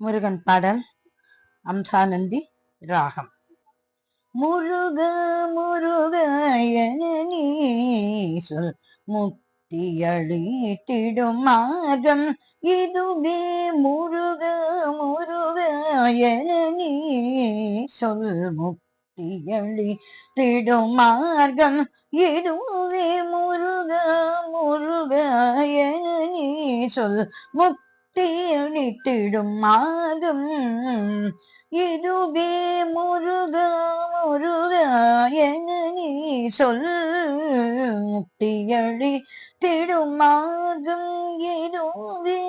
முருகன் பாடல் அம்சானந்தி ராகம். முருக முருக என நீ சொல் முக்தியளித்திடும் மார்க்கம் இதுவே. முருக முருக என நீ சொல் முக்தியளித்திடும் மார்க்கம் இதுவே. முருக முருக என நீ சொல் முக்தியளித்திடும் மார்க்கம் இதுவே. முருக முருக என நீ சொல் முக்தியளித்திடும் மார்க்கம் இதுவே.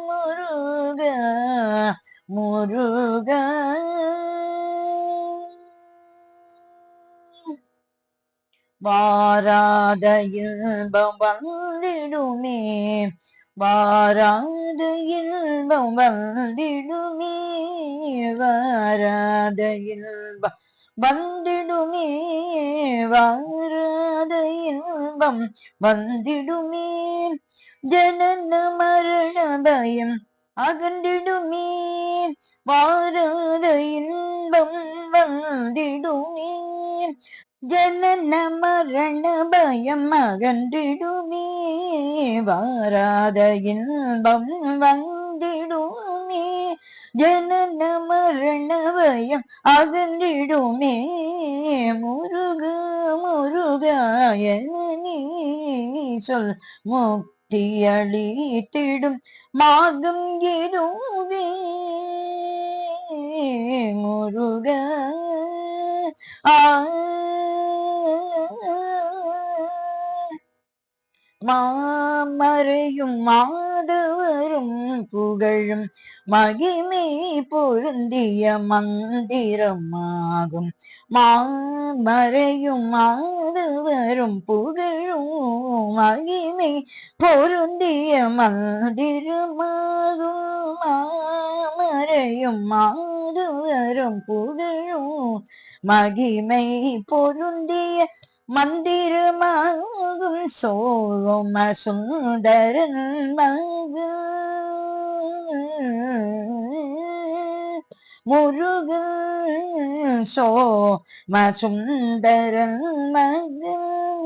முருக முருக வாராத இன்பம் வந்திடுமே, வாராத இன்பம் வந்திடுமே, வாராத இன்பம் வந்திடுமே, வாராத இன்பம் வந்திடுமே. ஜனன மரண பயம் அகன்றிடுமே, வாராத இன்பம் வந்திடுமே. ஜனன மரண பயம் அகன்றிடுமே, வாராத இன்பம் வந்திடுமே. ஜனன மரண பயம் அகன்றிடுமே. முருக முருக என நீ சொல் முக்தியளித்திடும் மார்க்கம் இதுவே. முருக மாமறையும் மாதவரும் புகழும் மகிமை பொருந்திய மந்திரமாகும். மாமறையும் மாதவரும் புகழும் மகிமை பொருந்திய மந்திரமாகும். மாமறையும் மாதவரும் புகழும் மகிமை பொருந்திய மந்திரமாகும். சோம சுந்தரன் முருக சோம சுந்தரன்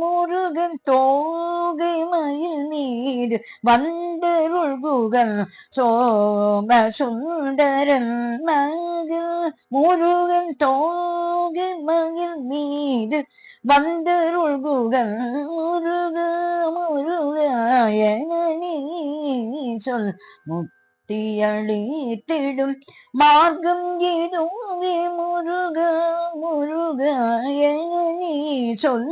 முருகன் தோகை மயில் மீது வந்தருள் புகழ் சோம சுந்தரன் முருகன் தோகை மயில் மீது வந்தருள் புகழ். முருக முருக என நீ சொல் முக்தியளித்திடும் மார்க்கம் இதுவே. முருக முருக என நீ சொல்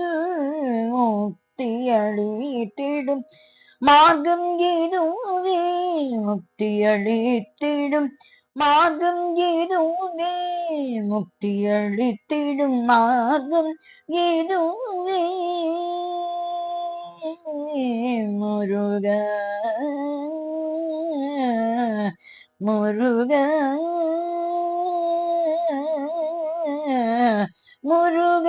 முக்தியளித்திடும் மார்க்கம் இதுவே. முக்தியளித்திடும் மார்க்கம் இதுவே. முக்தியளித்திடும் மார்க்கம் இதுவே. முருக முருக முருக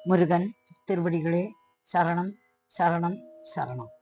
முருகன் திருவடிகளே சரணம் சரணம் சரணம்.